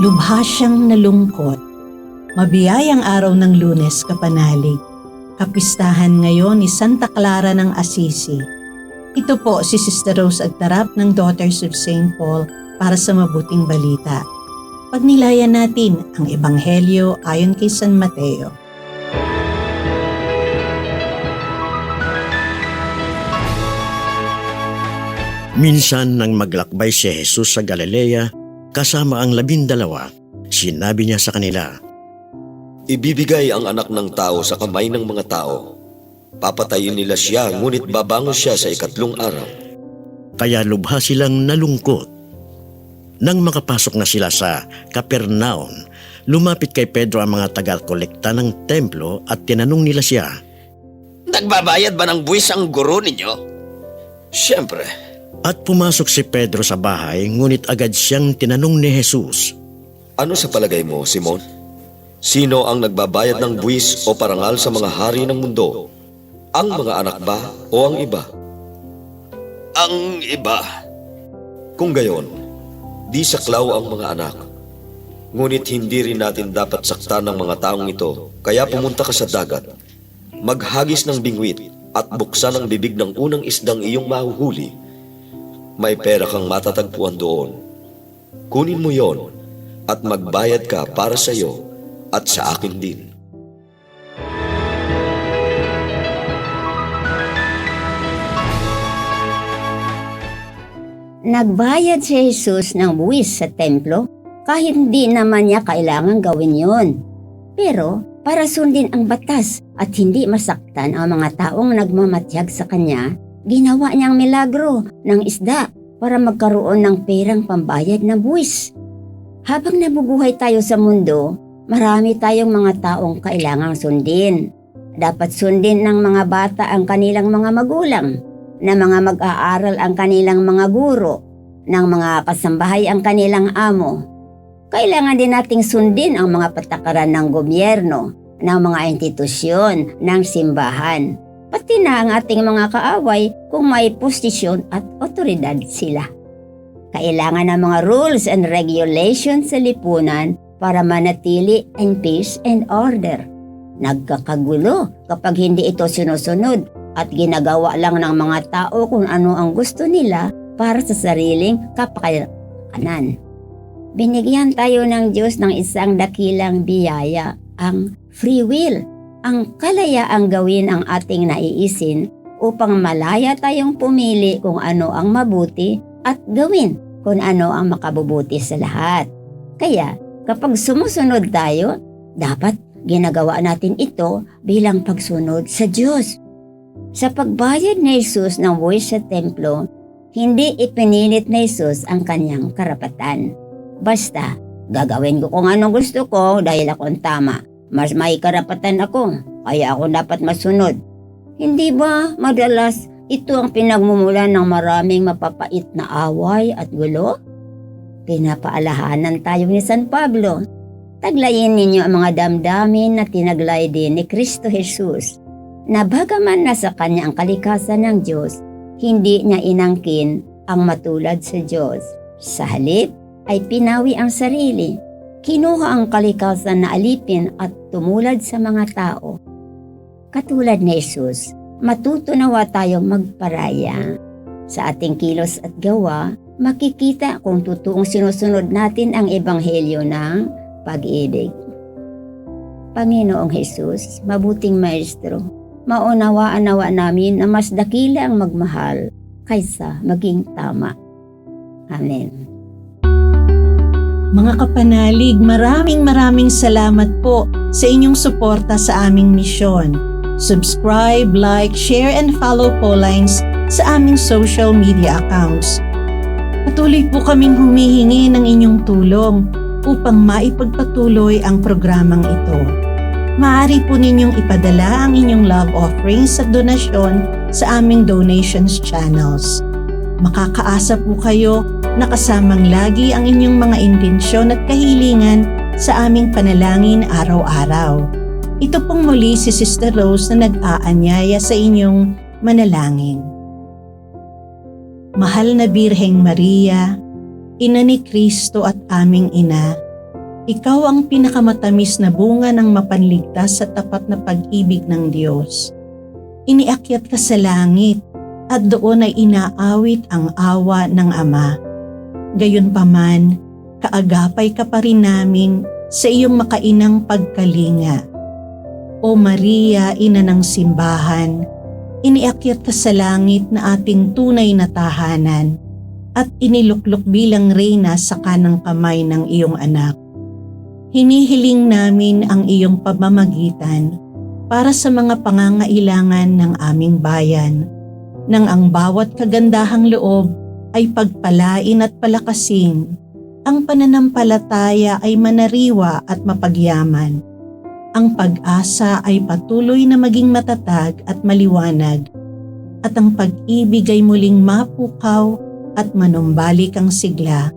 Lubha siyang nalungkot. Mabiyayang araw ng Lunes, kapanalig. Kapistahan ngayon ni Santa Clara ng Assisi. Ito po si Sister Rose Agtarap ng Daughters of St. Paul para sa mabuting balita. Pagnilayan natin ang Ebanghelyo ayon kay San Mateo. Minsan nang maglakbay si Jesus sa Galilea kasama ang 12, sinabi niya sa kanila, Ibibigay ang anak ng tao sa kamay ng mga tao. Papatayin nila siya, ngunit babangon siya sa 3 araw. Kaya lubha silang nalungkot. Nang makapasok na sila sa Capernaum, lumapit kay Pedro ang mga taga-kolekta ng templo at tinanong nila siya, Nagbabayad ba ng buwis ang guro ninyo? Siyempre, At pumasok si Pedro sa bahay, ngunit agad siyang tinanong ni Jesus, ano sa palagay mo, Simon? Sino ang nagbabayad ng buwis o parangal sa mga hari ng mundo? Ang mga anak ba o ang iba? Ang iba. Kung gayon, di saklaw ang mga anak. Ngunit hindi rin natin dapat saktan ng mga taong ito, kaya pumunta ka sa dagat, maghagis ng bingwit at buksan ang bibig ng unang isdang iyong mahuhuli. May pera kang matatagpuan doon. Kunin mo yon at magbayad ka para sa iyo at sa akin din. Nagbayad si Jesus ng buwis sa templo kahit hindi naman niya kailangan gawin yon. Pero para sundin ang batas at hindi masaktan ang mga taong nagmamatyag sa kanya, ginawa niyang milagro ng isda para magkaroon ng perang pambayad ng buwis. Habang nabubuhay tayo sa mundo, marami tayong mga taong kailangang sundin. Dapat sundin ng mga bata ang kanilang mga magulang, na mga mag-aaral ang kanilang mga guro, ng mga kasambahay ang kanilang amo. Kailangan din nating sundin ang mga patakaran ng gobyerno, ng mga institusyon, ng simbahan, pati na ang ating mga kaaway kung may posisyon at otoridad sila. Kailangan ng mga rules and regulations sa lipunan para manatili ang peace and order. Nagkakagulo kapag hindi ito sinusunod at ginagawa lang ng mga tao kung ano ang gusto nila para sa sariling kapakanan. Binigyan tayo ng Diyos ng isang dakilang biyaya, ang free will, ang kalayaang gawin ang ating naiisin upang malaya tayong pumili kung ano ang mabuti at gawin kung ano ang makabubuti sa lahat. Kaya kapag sumusunod tayo, dapat ginagawa natin ito bilang pagsunod sa Diyos. Sa pagbayad ni Jesus ng buwis sa templo, hindi ipinilit ni Jesus ang kanyang karapatan. Basta, gagawin ko kung anong gusto ko dahil ako ang tama. Mas may karapatan ako, kaya ako dapat masunod. Hindi ba madalas ito ang pinagmumulan ng maraming mapapait na away at gulo? Pinapaalahanan tayo ni San Pablo. Taglayin ninyo ang mga damdamin na tinaglay din ni Kristo Jesus, na bagaman nasa kanya ang kalikasan ng Diyos, hindi niya inangkin ang matulad sa Diyos. Sa halip ay pinawi ang sarili. Kinuha ang kalikasan na alipin at tumulad sa mga tao. Katulad ni Jesus, matutunawa tayong magparaya. Sa ating kilos at gawa, makikita kung totoong sinusunod natin ang ebanghelyo ng pag-ibig. Panginoong Jesus, mabuting Maestro, maunawaan-nawa namin na mas dakila ang magmahal kaysa maging tama. Amen. Mga kapanalig, maraming salamat po sa inyong suporta sa aming misyon. Subscribe, like, share, and follow Paulines sa aming social media accounts. Patuloy po kaming humihingi ng inyong tulong upang maipagpatuloy ang programang ito. Maaari po ninyong ipadala ang inyong love offerings at donasyon sa aming donations channels. Makakaasa po kayo na kasamang lagi ang inyong mga intensyon at kahilingan sa aming panalangin araw-araw. Ito pong muli si Sister Rose na nag-aanyaya sa inyong manalangin. Mahal na Birheng Maria, Ina ni Kristo at aming Ina, Ikaw ang pinakamatamis na bunga ng mapanligtas sa tapat na pag-ibig ng Diyos. Iniakyat ka sa langit at doon ay inaawit ang awa ng Ama. Gayunpaman, kaagapay ka pa rin namin sa iyong makainang pagkalinga. O Maria, ina ng simbahan, iniakyat ka sa langit na ating tunay na tahanan at iniluklok bilang reyna sa kanang kamay ng iyong anak. Hinihiling namin ang iyong pamamagitan para sa mga pangangailangan ng aming bayan, nang ang bawat kagandahang loob ay pagpalain at palakasin, ang pananampalataya ay manariwa at mapagyaman, ang pag-asa ay patuloy na maging matatag at maliwanag, at ang pag-ibig ay muling mapukaw at manumbalik ang sigla.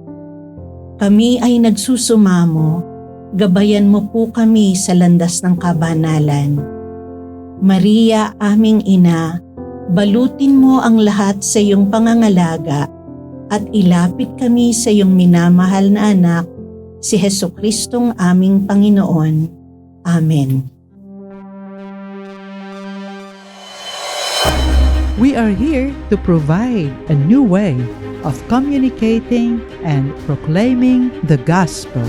Kami ay nagsusumamo, gabayan mo po kami sa landas ng kabanalan. Maria, aming ina, balutin mo ang lahat sa iyong pangangalaga at ilapit kami sa iyong minamahal na anak, si Jesucristong aming Panginoon. Amen. We are here to provide a new way of communicating and proclaiming the gospel.